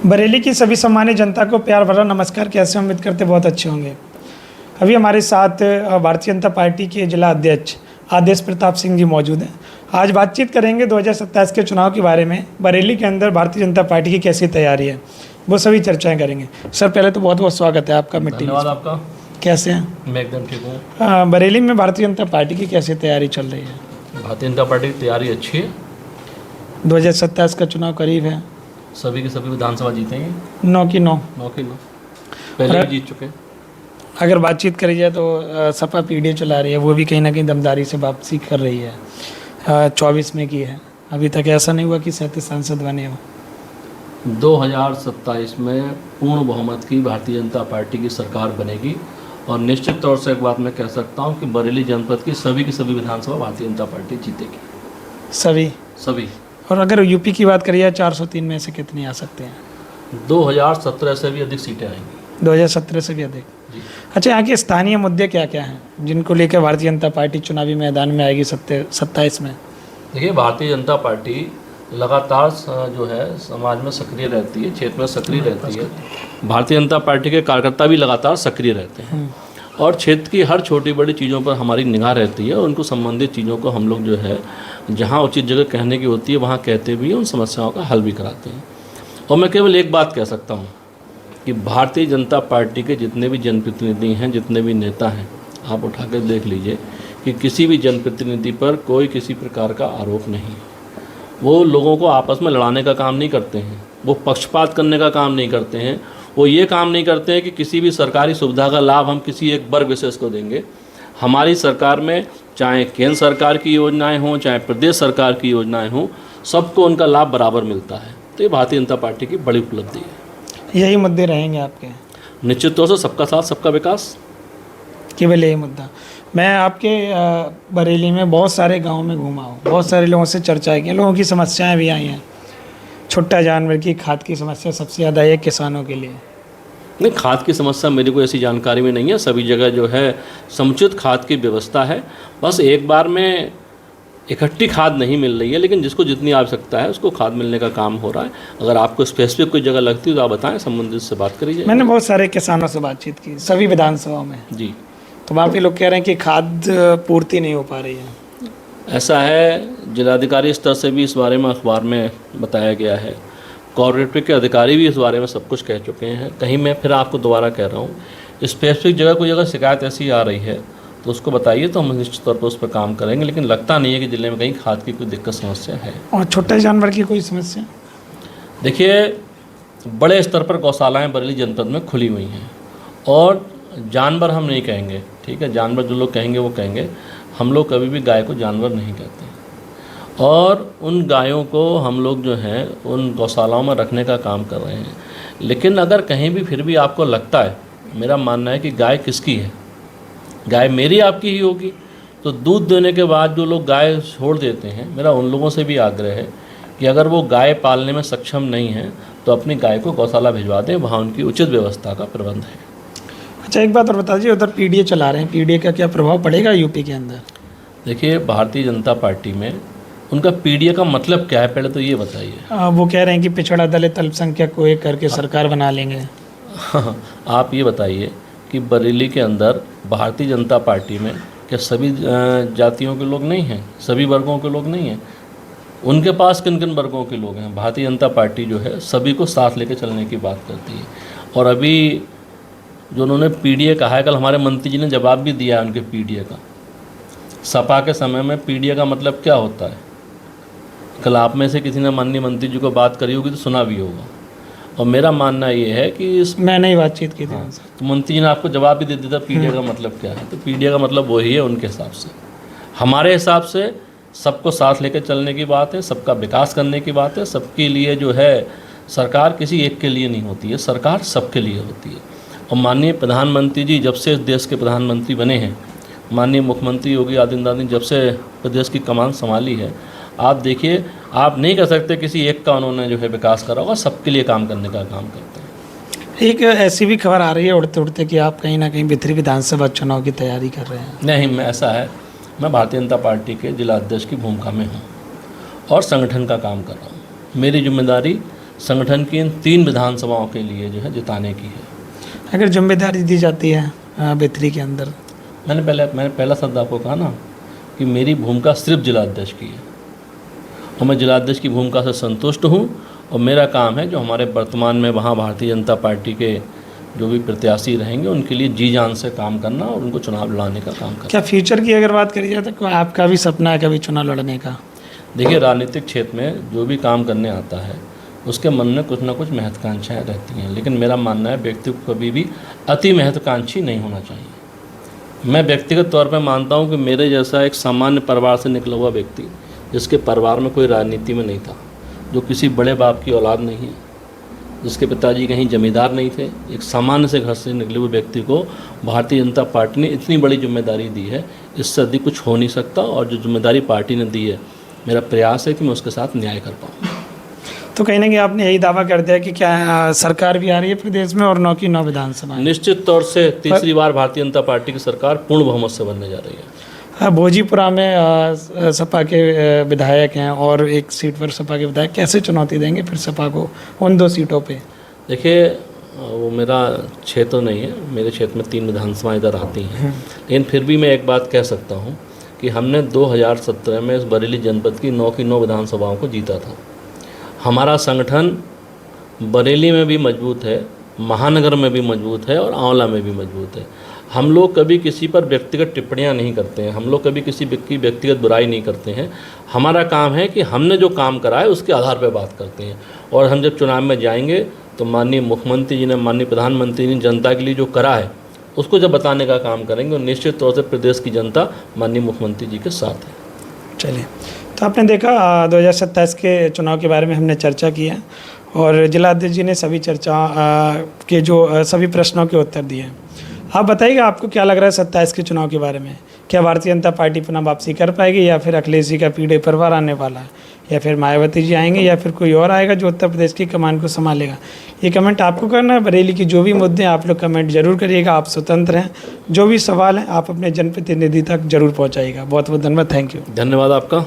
बरेली की सभी सम्मानित जनता को प्यार भरा नमस्कार। कैसे उम्मीद करते बहुत अच्छे होंगे। अभी हमारे साथ भारतीय जनता पार्टी के जिला अध्यक्ष आदेश प्रताप सिंह जी मौजूद हैं। आज बातचीत करेंगे 2027 के चुनाव के बारे में। बरेली के अंदर भारतीय जनता पार्टी की कैसी तैयारी है, वो सभी चर्चाएं करेंगे। सर, पहले तो बहुत बहुत स्वागत है आपका मीटिंग। धन्यवाद आपका। कैसे हैं? मैं एकदम ठीक हूँ। बरेली में भारतीय जनता पार्टी की कैसी तैयारी चल रही है? भारतीय जनता पार्टी की तैयारी अच्छी है। 2027 का चुनाव करीब है। सभी के सभी विधानसभा जीतेंगे। 9 की 9 पहले भी जीत चुके हैं। अगर बातचीत करी जाए तो सपा पीढ़ी चला रही है, वो भी कहीं ना कहीं दमदारी से वापसी कर रही है। 24 में की है, अभी तक ऐसा नहीं हुआ कि 37 सांसद बने हो। 2027 में पूर्ण बहुमत की भारतीय जनता पार्टी की सरकार बनेगी और निश्चित तौर से एक बात मैं कह सकता हूँ कि बरेली जनपद की सभी विधानसभा भारतीय जनता पार्टी जीतेगी। सभी। और अगर यूपी की बात करिए 403 में से कितने आ सकते हैं? 2017 से भी अधिक सीटें आएंगी। 2017 से भी अधिक जी। अच्छा, यहाँ के स्थानीय मुद्दे क्या क्या हैं जिनको लेकर भारतीय जनता पार्टी चुनावी मैदान में आएगी 27 में? देखिए, भारतीय जनता पार्टी लगातार जो है समाज में सक्रिय रहती है, क्षेत्र में सक्रिय रहती है। भारतीय जनता पार्टी के कार्यकर्ता भी लगातार सक्रिय रहते हैं और क्षेत्र की हर छोटी बड़ी चीज़ों पर हमारी निगाह रहती है और उनको संबंधित चीज़ों को हम लोग जो है जहाँ उचित जगह कहने की होती है वहाँ कहते भी हैं, उन समस्याओं का हल भी कराते हैं। और मैं केवल एक बात कह सकता हूँ कि भारतीय जनता पार्टी के जितने भी जनप्रतिनिधि हैं, जितने भी नेता हैं, आप उठा कर देख लीजिए कि किसी भी जनप्रतिनिधि पर कोई किसी प्रकार का आरोप नहीं है। वो लोगों को आपस में लड़ाने का काम नहीं करते हैं, वो पक्षपात करने का काम नहीं करते हैं, वो ये काम नहीं करते हैं कि किसी भी सरकारी सुविधा का लाभ हम किसी एक वर्ग विशेष को देंगे। हमारी सरकार में चाहे केंद्र सरकार की योजनाएं हों, चाहे प्रदेश सरकार की योजनाएं हों, सबको उनका लाभ बराबर मिलता है। तो ये भारतीय जनता पार्टी की बड़ी उपलब्धि है। यही मुद्दे रहेंगे आपके? निश्चित तौर से सबका साथ सबका विकास, केवल यही मुद्दा। मैं आपके बरेली में बहुत सारे गाँव में घूमा हूँ, बहुत सारे लोगों से चर्चा की, लोगों की समस्याएँ भी आई हैं। छुट्टा जानवर की खाद की समस्या सबसे ज़्यादा है किसानों के लिए। नहीं, खाद की समस्या मेरे को ऐसी जानकारी में नहीं है। सभी जगह जो है समुचित खाद की व्यवस्था है। बस एक बार में इकट्ठी खाद नहीं मिल रही है, लेकिन जिसको जितनी आवश्यकता है उसको खाद मिलने का काम हो रहा है। अगर आपको स्पेसिफिक कोई जगह लगती है तो आप बताएं, संबंधित से बात करिए। मैंने बहुत सारे किसानों से बातचीत की सभी विधानसभाओं में जी, तो वहाँ पे लोग कह रहे हैं कि खाद पूर्ति नहीं हो पा रही है। ऐसा है, जिलाधिकारी स्तर से भी इस बारे में अखबार में बताया गया है। कॉर्पोरेट के अधिकारी भी इस बारे में सब कुछ कह चुके हैं। कहीं मैं फिर आपको दोबारा कह रहा हूँ, स्पेसिफिक जगह कोई अगर शिकायत ऐसी आ रही है तो उसको बताइए, तो हम निश्चित तौर पर उस पर काम करेंगे। लेकिन लगता नहीं है कि जिले में कहीं खाद की कोई दिक्कत समस्या है। और छोटे जानवर की कोई समस्या? देखिए, बड़े स्तर पर गौशालाएँ बरेली जनपद में खुली हुई हैं और जानवर हम नहीं कहेंगे, ठीक है, जानवर जो लोग कहेंगे वो कहेंगे। हम लोग कभी भी गाय को जानवर नहीं कहते और उन गायों को हम लोग जो हैं उन गौशालाओं में रखने का काम कर रहे हैं। लेकिन अगर कहीं भी फिर भी आपको लगता है, मेरा मानना है कि गाय किसकी है, गाय मेरी आपकी ही होगी, तो दूध देने के बाद जो लोग गाय छोड़ देते हैं, मेरा उन लोगों से भी आग्रह है कि अगर वो गाय पालने में सक्षम नहीं है तो अपनी गाय को गौशाला भिजवा दें, वहाँ उनकी उचित व्यवस्था का प्रबंध है। अच्छा, एक बात और बता दीजिए, उधर पीडीए चला रहे हैं, पीडीए का क्या प्रभाव पड़ेगा यूपी के अंदर? देखिए, भारतीय जनता पार्टी में उनका पीडीए का मतलब क्या है, पहले तो ये बताइए। वो कह रहे हैं कि पिछड़ा दलित अल्पसंख्यक को एक करके सरकार बना लेंगे। आप ये बताइए कि बरेली के अंदर भारतीय जनता पार्टी में क्या सभी जातियों के लोग नहीं हैं, सभी वर्गों के लोग नहीं हैं? उनके पास किन किन वर्गों के लोग हैं? भारतीय जनता पार्टी जो है सभी को साथ लेकर चलने की बात करती है। और अभी जो उन्होंने पीडीए कहा है, कल हमारे मंत्री जी ने जवाब भी दिया है उनके पीडीए का। सपा के समय में पीडीए का मतलब क्या होता है, कल आप में से किसी ने माननीय मंत्री जी को बात करी होगी तो सुना भी होगा। और मेरा मानना ये है कि मैंने ही बातचीत की थी। हाँ, तो मंत्री जी ने आपको जवाब भी दे दिया था पीडीए का मतलब क्या है। तो पीडीए का मतलब वही है उनके हिसाब से। हमारे हिसाब से सबको साथ लेकर चलने की बात है, सबका विकास करने की बात है। सबके लिए जो है सरकार किसी एक के लिए नहीं होती है, सरकार सबके लिए होती है। और माननीय प्रधानमंत्री जी जब से इस देश के प्रधानमंत्री बने हैं, माननीय मुख्यमंत्री योगी आदित्यनाथ ने जब से प्रदेश की कमान संभाली है, आप देखिए, आप नहीं कह सकते किसी एक का उन्होंने जो है विकास करा होगा, सबके लिए काम करने का काम करते हैं। एक ऐसी भी खबर आ रही है उड़ते उड़ते कि आप कहीं ना कहीं बिथरी विधानसभा चुनाव की तैयारी कर रहे हैं। नहीं, मैं ऐसा है, मैं भारतीय जनता पार्टी के जिला अध्यक्ष की भूमिका में हूँ और संगठन का काम कर रहा हूँ। मेरी जिम्मेदारी संगठन की इन 3 विधानसभाओं के लिए जो है जिताने की है। अगर जिम्मेदारी दी जाती है बेतरी के अंदर, मैंने पहला शब्द आपको कहा ना कि मेरी भूमिका सिर्फ जिलाध्यक्ष की है और मैं जिलाध्यक्ष की भूमिका से संतुष्ट हूँ और मेरा काम है जो हमारे वर्तमान में वहाँ भारतीय जनता पार्टी के जो भी प्रत्याशी रहेंगे उनके लिए जी जान से काम करना और उनको चुनाव लड़ाने का काम करना। क्या फ्यूचर की अगर बात करी जाए तो आपका भी सपना है कभी चुनाव लड़ने का? देखिए, राजनीतिक क्षेत्र में जो भी काम करने आता है उसके मन में कुछ ना कुछ महत्वाकांक्षाएँ रहती हैं, लेकिन मेरा मानना है व्यक्ति को कभी भी अति महत्वाकांक्षी नहीं होना चाहिए। मैं व्यक्तिगत तौर पर मानता हूँ कि मेरे जैसा एक सामान्य परिवार से निकला हुआ व्यक्ति, जिसके परिवार में कोई राजनीति में नहीं था, जो किसी बड़े बाप की औलाद नहीं है, जिसके पिताजी कहीं जमींदार नहीं थे, एक सामान्य से घर से निकले हुए व्यक्ति को भारतीय जनता पार्टी ने इतनी बड़ी जिम्मेदारी दी है, इससे अधिक कुछ हो नहीं सकता। और जो जिम्मेदारी पार्टी ने दी है, मेरा प्रयास है कि मैं उसके साथ न्याय कर पाऊँ। तो कहीं ना कहीं आपने यही दावा कर दिया कि क्या सरकार भी आ रही है प्रदेश में और 9 की 9 विधानसभा? निश्चित तौर से तीसरी बार भारतीय जनता पार्टी की सरकार पूर्ण बहुमत से बनने जा रही है। भोजीपुरा में सपा के विधायक हैं और एक सीट पर सपा के विधायक, कैसे चुनौती देंगे फिर सपा को उन 2 सीटों पे? देखिए, वो मेरा क्षेत्र नहीं है, मेरे क्षेत्र में 3 विधानसभाएं इधर आती हैं, लेकिन फिर भी मैं एक बात कह सकता हूँ कि हमने 2017 में इस बरेली जनपद की 9 की 9 विधानसभाओं को जीता था। हमारा संगठन बरेली में भी मजबूत है, महानगर में भी मजबूत है और आंवला में भी मजबूत है। हम लोग कभी किसी पर व्यक्तिगत टिप्पणियां नहीं करते हैं, हम लोग कभी किसी की व्यक्तिगत बुराई नहीं करते हैं। हमारा काम है कि हमने जो काम करा है उसके आधार पर बात करते हैं, और हम जब चुनाव में जाएंगे तो माननीय मुख्यमंत्री जी ने, माननीय प्रधानमंत्री ने जनता के लिए जो करा है उसको जब बताने का काम करेंगे, और निश्चित तौर से प्रदेश की जनता माननीय मुख्यमंत्री जी के साथ है। चलिए, तो आपने देखा 2027 के चुनाव के बारे में हमने चर्चा की है और जिलाध्यक्ष जी ने सभी चर्चा के जो सभी प्रश्नों के उत्तर दिए। आप बताइएगा आपको क्या लग रहा है 27 के चुनाव के बारे में? क्या भारतीय जनता पार्टी पुनः वापसी कर पाएगी, या फिर अखिलेश जी का पीढ़ी परिवार आने वाला है, या फिर मायावती जी आएंगे, या फिर कोई और आएगा जो उत्तर प्रदेश की कमान को संभालेगा? ये कमेंट आपको करना है। बरेली की जो भी मुद्दे हैं आप लोग कमेंट जरूर करिएगा, आप स्वतंत्र हैं। जो भी सवाल है आप अपने जनप्रतिनिधि तक जरूर पहुँचाइएगा। बहुत बहुत धन्यवाद। Thank you. धन्यवाद आपका।